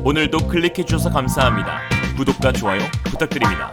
오늘도 클릭해주셔서 감사합니다. 구독과 좋아요 부탁드립니다.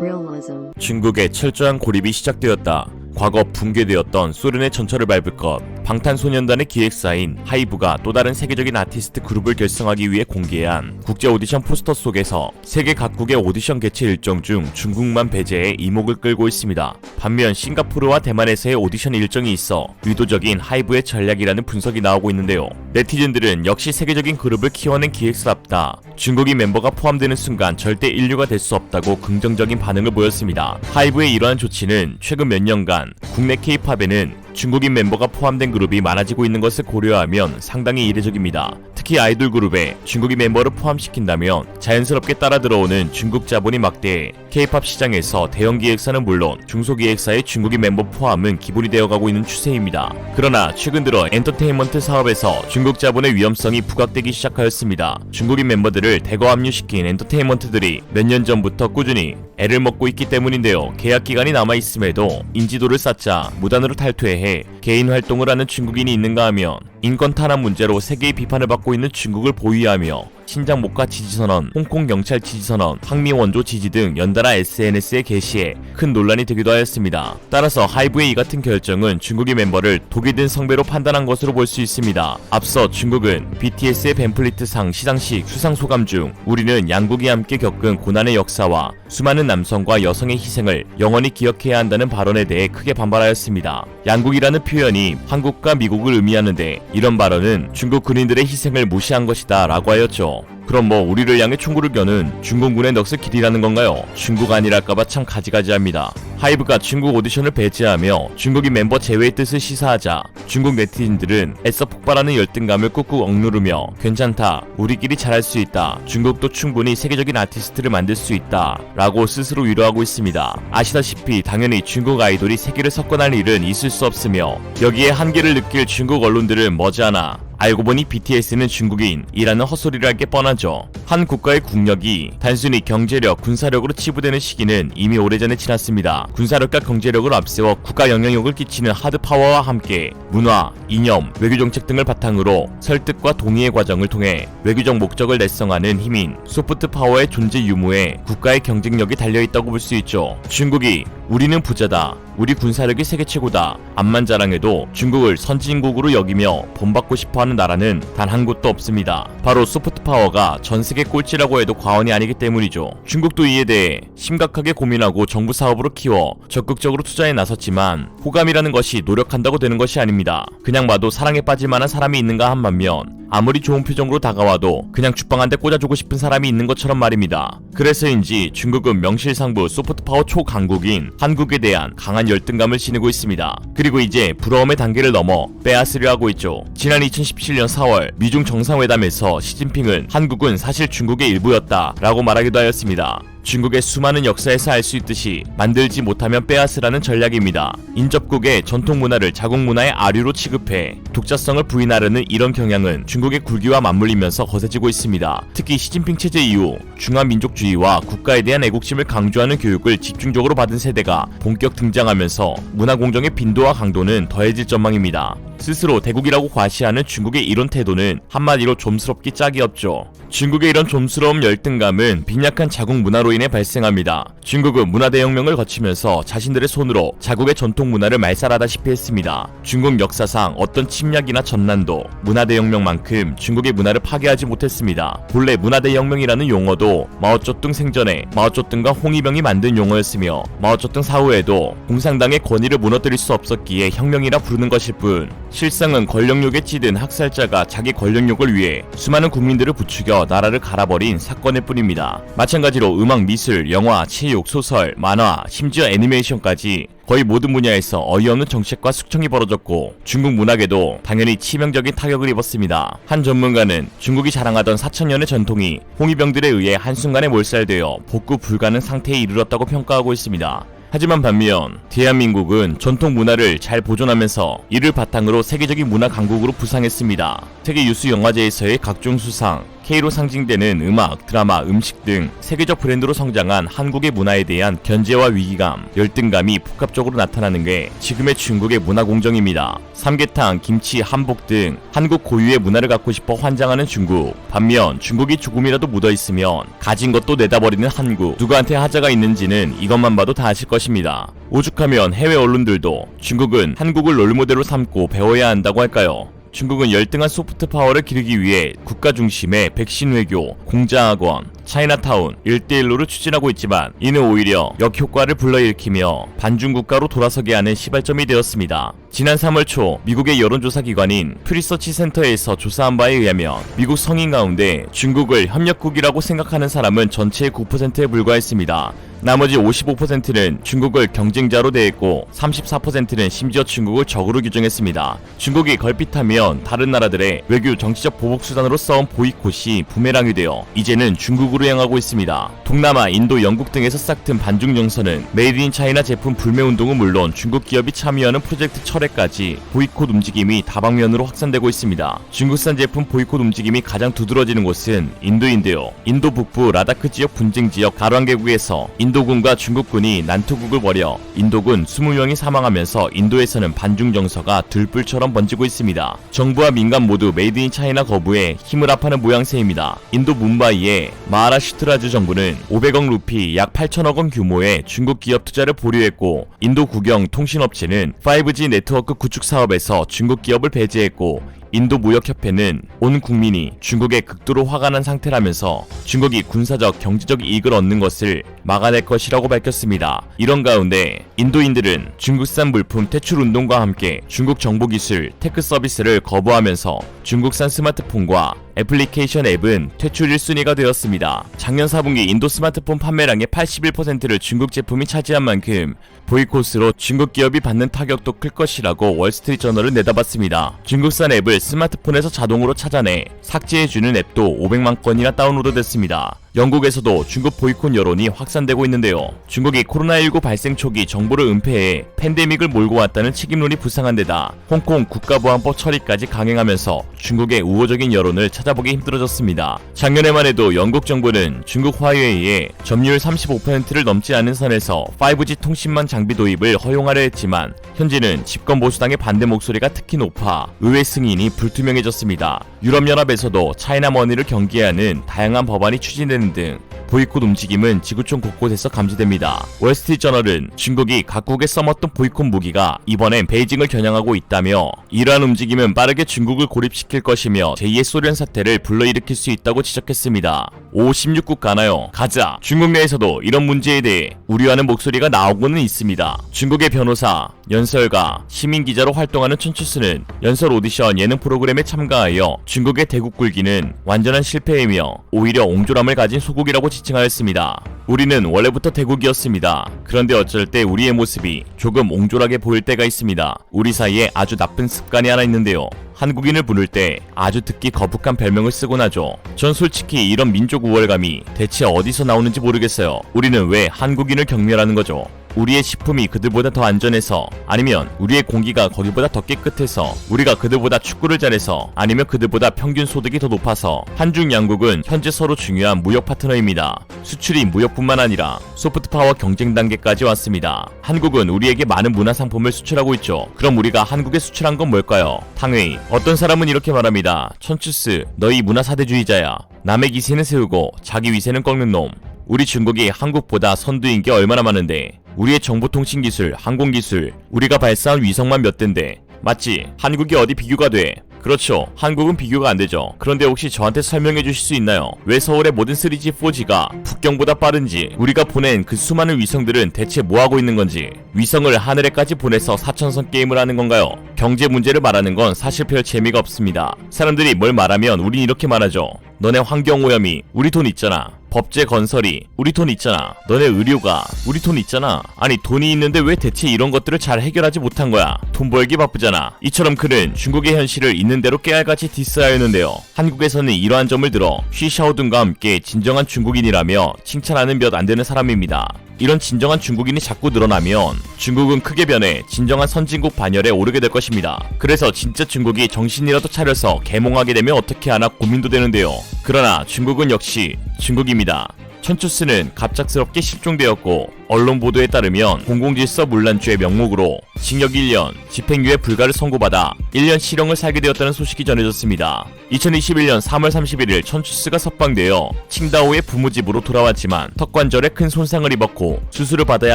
Realism. 중국의 철저한 고립이 시작되었다. 과거 붕괴되었던 소련의 전철을 밟을 것. 방탄소년단의 기획사인 하이브가 또 다른 세계적인 아티스트 그룹을 결성하기 위해 공개한 국제 오디션 포스터 속에서 세계 각국의 오디션 개최 일정 중 중국만 배제해 이목을 끌고 있습니다. 반면 싱가포르와 대만에서의 오디션 일정이 있어 의도적인 하이브의 전략이라는 분석이 나오고 있는데요. 네티즌들은 역시 세계적인 그룹을 키워낸 기획사답다. 중국인 멤버가 포함되는 순간 절대 인류가 될 수 없다고 긍정적인 반응을 보였습니다. 하이브의 이러한 조치는 최근 몇 년간 국내 K-팝에는 중국인 멤버가 포함된 그룹이 많아지고 있는 것을 고려하면 상당히 이례적입니다. 특히 아이돌 그룹에 중국인 멤버를 포함시킨다면 자연스럽게 따라 들어오는 중국 자본이 막대해 K-팝 시장에서 대형 기획사는 물론 중소기획사의 중국인 멤버 포함은 기본이 되어가고 있는 추세입니다. 그러나 최근 들어 엔터테인먼트 사업에서 중국 자본의 위험성이 부각되기 시작하였습니다. 중국인 멤버들을 대거 합류시킨 엔터테인먼트들이 몇 년 전부터 꾸준히 애를 먹고 있기 때문인데요. 계약 기간이 남아있음에도 인지도를 쌓자 무단으로 탈퇴해 개인 활동을 하는 중국인이 있는가 하면 인권 탄압 문제로 세계의 비판을 받고 있는 중국을 보위하며 신장 목화 지지선언, 홍콩 경찰 지지선언, 항미 원조 지지 등 연달아 SNS에 게시해 큰 논란이 되기도 하였습니다. 따라서 하이브의 이 같은 결정은 중국의 멤버를 독이 든 성배로 판단한 것으로 볼 수 있습니다. 앞서 중국은 BTS의 벤플리트상 시상식 수상 소감 중 우리는 양국이 함께 겪은 고난의 역사와 수많은 남성과 여성의 희생을 영원히 기억해야 한다는 발언에 대해 크게 반발하였습니다. 양국이라는 표현이 한국과 미국을 의미하는데 이런 발언은 중국 군인들의 희생을 무시한 것이다 라고 하였죠. 그럼 뭐 우리를 향해 총구를 겨는 중공군의 넋을 기리라는 건가요? 중국 아니랄까봐 참 가지가지합니다. 하이브가 중국 오디션을 배제하며 중국인 멤버 제외의 뜻을 시사하자 중국 네티즌들은 애써 폭발하는 열등감을 꾹꾹 억누르며 괜찮다, 우리끼리 잘할 수 있다, 중국도 충분히 세계적인 아티스트를 만들 수 있다 라고 스스로 위로하고 있습니다. 아시다시피 당연히 중국 아이돌이 세계를 석권할 일은 있을 수 없으며 여기에 한계를 느낄 중국 언론들은 머지않아 알고 보니 BTS는 중국인이라는 헛소리를 할 게 뻔하죠. 한 국가의 국력이 단순히 경제력, 군사력으로 치부되는 시기는 이미 오래전에 지났습니다. 군사력과 경제력을 앞세워 국가 영향력을 끼치는 하드파워와 함께 문화, 이념, 외교정책 등을 바탕으로 설득과 동의의 과정을 통해 외교적 목적을 달성하는 힘인 소프트파워의 존재 유무에 국가의 경쟁력이 달려있다고 볼 수 있죠. 중국이 우리는 부자다, 우리 군사력이 세계 최고다, 앞만 자랑해도 중국을 선진국으로 여기며 본받고 싶어하는 나라는 단 한 곳도 없습니다. 바로 소프트파워가 전세계 꼴찌라고 해도 과언이 아니기 때문이죠. 중국도 이에 대해 심각하게 고민하고 정부 사업으로 키워 적극적으로 투자에 나섰지만 호감이라는 것이 노력한다고 되는 것이 아닙니다. 그냥 봐도 사랑에 빠질 만한 사람이 있는가 한 반면 아무리 좋은 표정으로 다가와도 그냥 죽방 한 대 꽂아주고 싶은 사람이 있는 것처럼 말입니다. 그래서인지 중국은 명실상부 소프트파워 초강국인 한국에 대한 강한 열등감을 지니고 있습니다. 그리고 이제 부러움의 단계를 넘어 빼앗으려 하고 있죠. 지난 2017년 4월 미중 정상회담에서 시진핑은 한국은 사실 중국의 일부였다 라고 말하기도 하였습니다. 중국의 수많은 역사에서 알 수 있듯이 만들지 못하면 빼앗으라는 전략입니다. 인접국의 전통 문화를 자국 문화의 아류로 취급해 독자성을 부인하려는 이런 경향은 중국의 굴기와 맞물리면서 거세지고 있습니다. 특히 시진핑 체제 이후 중화민족주의와 국가에 대한 애국심을 강조하는 교육을 집중적으로 받은 세대가 본격 등장하면서 문화 공정의 빈도와 강도는 더해질 전망입니다. 스스로 대국이라고 과시하는 중국의 이런 태도는 한마디로 좀스럽기 짝이 없죠. 중국의 이런 좀스러운 열등감은 빈약한 자국 문화로 인해 발생합니다. 중국은 문화대혁명을 거치면서 자신들의 손으로 자국의 전통 문화를 말살하다시피 했습니다. 중국 역사상 어떤 침략이나 전난도 문화대혁명만큼 중국의 문화를 파괴하지 못했습니다. 본래 문화대혁명이라는 용어도 마오쩌둥 생전에 마오쩌둥과 홍위병이 만든 용어였으며 마오쩌둥 사후에도 공산당의 권위를 무너뜨릴 수 없었기에 혁명이라 부르는 것일 뿐 실상은 권력욕에 찌든 학살자가 자기 권력욕을 위해 수많은 국민들을 부추겨 나라를 갈아버린 사건일 뿐입니다. 마찬가지로 음악, 미술, 영화, 체육, 소설, 만화, 심지어 애니메이션까지 거의 모든 분야에서 어이없는 정책과 숙청이 벌어졌고 중국 문학에도 당연히 치명적인 타격을 입었습니다. 한 전문가는 중국이 자랑하던 4,000년의 전통이 홍위병들에 의해 한순간에 몰살되어 복구 불가능 상태에 이르렀다고 평가하고 있습니다. 하지만 반면 대한민국은 전통 문화를 잘 보존하면서 이를 바탕으로 세계적인 문화 강국으로 부상했습니다. 세계 유수 영화제에서의 각종 수상, K로 상징되는 음악, 드라마, 음식 등 세계적 브랜드로 성장한 한국의 문화에 대한 견제와 위기감, 열등감이 복합적으로 나타나는 게 지금의 중국의 문화 공정입니다. 삼계탕, 김치, 한복 등 한국 고유의 문화를 갖고 싶어 환장하는 중국. 반면 중국이 조금이라도 묻어있으면 가진 것도 내다버리는 한국. 누구한테 하자가 있는지는 이것만 봐도 다 아실 것입니다. 오죽하면 해외 언론들도 중국은 한국을 롤모델로 삼고 배워야 한다고 할까요? 중국은 열등한 소프트 파워를 기르기 위해 국가 중심의 백신 외교, 공자학원, 차이나타운, 1대1로를 추진하고 있지만 이는 오히려 역효과를 불러일으키며 반중국가로 돌아서게 하는 시발점이 되었습니다. 지난 3월 초 미국의 여론조사 기관인 퓨리서치 센터에서 조사한 바에 의하면 미국 성인 가운데 중국을 협력국이라고 생각하는 사람은 전체의 9%에 불과했습니다. 나머지 55%는 중국을 경쟁자로 대했고 34%는 심지어 중국을 적으로 규정했습니다. 중국이 걸핏하면 다른 나라들의 외교 정치적 보복수단으로 써온 보이콧이 부메랑이 되어 이제는 중국으로 향하고 있습니다. 동남아, 인도, 영국 등에서 싹튼 반중 정서는 메이드 인 차이나 제품 불매운동은 물론 중국 기업이 참여하는 프로젝트 철회까지 보이콧 움직임이 다방면으로 확산되고 있습니다. 중국산 제품 보이콧 움직임이 가장 두드러지는 곳은 인도인데요. 인도 북부 라다크 지역 분쟁 지역 가르완계국에서 인도군과 중국군이 난투극을 벌여 인도군 20명이 사망하면서 인도에서는 반중 정서가 들불처럼 번지고 있습니다. 정부와 민간 모두 메이드 인 차이나 거부에 힘을 합하는 모양새입니다. 인도 뭄바이의 마하라슈트라주 정부는 500억 루피 약 8천억 원 규모의 중국 기업 투자를 보류했고 인도 국영 통신업체는 5G 네트워크 구축 사업에서 중국 기업을 배제했고 인도 무역협회는 온 국민이 중국에 극도로 화가 난 상태라면서 중국이 군사적, 경제적 이익을 얻는 것을 막아낼 것이라고 밝혔습니다. 이런 가운데 인도인들은 중국산 물품 퇴출 운동과 함께 중국 정보기술, 테크 서비스를 거부하면서 중국산 스마트폰과 애플리케이션 앱은 퇴출 1순위가 되었습니다. 작년 4분기 인도 스마트폰 판매량의 81%를 중국 제품이 차지한 만큼 보이콧으로 중국 기업이 받는 타격도 클 것이라고 월스트리트저널은 내다봤습니다. 중국산 앱을 스마트폰에서 자동으로 찾아내 삭제해주는 앱도 500만 건이나 다운로드됐습니다. 영국에서도 중국 보이콧 여론이 확산되고 있는데요. 중국이 코로나19 발생 초기 정보를 은폐해 팬데믹을 몰고 왔다는 책임론이 부상한 데다 홍콩 국가보안법 처리까지 강행하면서 중국의 우호적인 여론을 찾아보기 힘들어졌습니다. 작년에만 해도 영국 정부는 중국 화웨이에 점유율 35%를 넘지 않은 선에서 5G 통신망 장비 도입을 허용하려 했지만 현재는 집권보수당의 반대 목소리가 특히 높아 의회 승인이 불투명해졌습니다. 유럽연합에서도 차이나머니를 경계하는 다양한 법안이 추진되는 등 보이콧 움직임은 지구촌 곳곳에서 감지됩니다. 월스트리트저널은 중국이 각국에 써먹던 보이콧 무기가 이번엔 베이징을 겨냥하고 있다며 이러한 움직임은 빠르게 중국을 고립시킬 것이며 제2의 소련 사태를 불러일으킬 수 있다고 지적했습니다. 16국 가나요? 가자! 중국 내에서도 이런 문제에 대해 우려하는 목소리가 나오고는 있습니다. 중국의 변호사, 연설가, 시민기자로 활동하는 춘추스는 연설 오디션 예능 프로그램에 참가하여 중국의 대국 굴기는 완전한 실패이며 오히려 옹졸함을 가진 소국이라고 지칭하였습니다. 우리는 원래부터 대국이었습니다. 그런데 어쩔 때 우리의 모습이 조금 옹졸하게 보일 때가 있습니다. 우리 사이에 아주 나쁜 습관이 하나 있는데요. 한국인을 부를 때 아주 듣기 거북한 별명을 쓰곤 하죠. 전 솔직히 이런 민족 우월감이 대체 어디서 나오는지 모르겠어요. 우리는 왜 한국인을 경멸하는 거죠? 우리의 식품이 그들보다 더 안전해서, 아니면 우리의 공기가 거기보다 더 깨끗해서, 우리가 그들보다 축구를 잘해서, 아니면 그들보다 평균 소득이 더 높아서. 한중 양국은 현재 서로 중요한 무역 파트너입니다. 수출이 무역뿐만 아니라 소프트파워 경쟁 단계까지 왔습니다. 한국은 우리에게 많은 문화상품을 수출하고 있죠. 그럼 우리가 한국에 수출한 건 뭘까요? 탕웨이. 어떤 사람은 이렇게 말합니다. 천추스, 너희 문화 사대주의자야. 남의 기세는 세우고 자기 위세는 꺾는 놈. 우리 중국이 한국보다 선두인 게 얼마나 많은데, 우리의 정보통신기술, 항공기술, 우리가 발사한 위성만 몇 대인데, 맞지? 한국이 어디 비교가 돼? 그렇죠. 한국은 비교가 안 되죠. 그런데 혹시 저한테 설명해 주실 수 있나요? 왜 서울의 모든 3G, 4G가 북경보다 빠른지, 우리가 보낸 그 수많은 위성들은 대체 뭐 하고 있는 건지, 위성을 하늘에까지 보내서 사천선 게임을 하는 건가요? 경제 문제를 말하는 건 사실 별 재미가 없습니다. 사람들이 뭘 말하면 우린 이렇게 말하죠. 너네 환경오염이 우리 돈 있잖아. 법제 건설이 우리 돈 있잖아. 너네 의료가 우리 돈 있잖아. 아니 돈이 있는데 왜 대체 이런 것들을 잘 해결하지 못한 거야? 돈 벌기 바쁘잖아. 이처럼 그는 중국의 현실을 있는 대로 깨알같이 디스하였는데요. 한국에서는 이러한 점을 들어 쉬샤오둔과 함께 진정한 중국인이라며 칭찬하는 몇 안 되는 사람입니다. 이런 진정한 중국인이 자꾸 늘어나면 중국은 크게 변해 진정한 선진국 반열에 오르게 될 것입니다. 그래서 진짜 중국이 정신이라도 차려서 개몽하게 되면 어떻게 하나 고민도 되는데요. 그러나 중국은 역시 중국입니다. 천추스는 갑작스럽게 실종되었고 언론 보도에 따르면 공공질서 문란죄 명목으로 징역 1년, 집행유예 불가를 선고받아 1년 실형을 살게 되었다는 소식이 전해졌습니다. 2021년 3월 31일 천추스가 석방되어 칭다오의 부모집으로 돌아왔지만 턱관절에 큰 손상을 입었고 수술을 받아야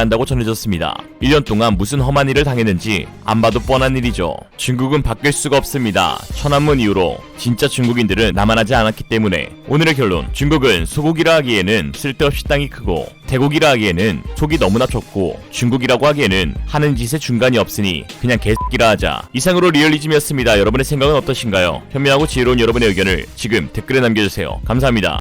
한다고 전해졌습니다. 1년 동안 무슨 험한 일을 당했는지 안 봐도 뻔한 일이죠. 중국은 바뀔 수가 없습니다. 천안문 이후로 진짜 중국인들은 남아나지 않았기 때문에 오늘의 결론, 중국은 소국이라 하기에는 쓸데없이 땅이 크고 대국이라 하기에는 속이 너무나 좁고 중국이라고 하기에는 하는 짓에 중간이 없으니 그냥 개새끼라 하자. 이상으로 리얼리즘이었습니다. 여러분의 생각은 어떠신가요? 현명하고 지혜로운 여러분의 의견을 지금 댓글에 남겨주세요. 감사합니다.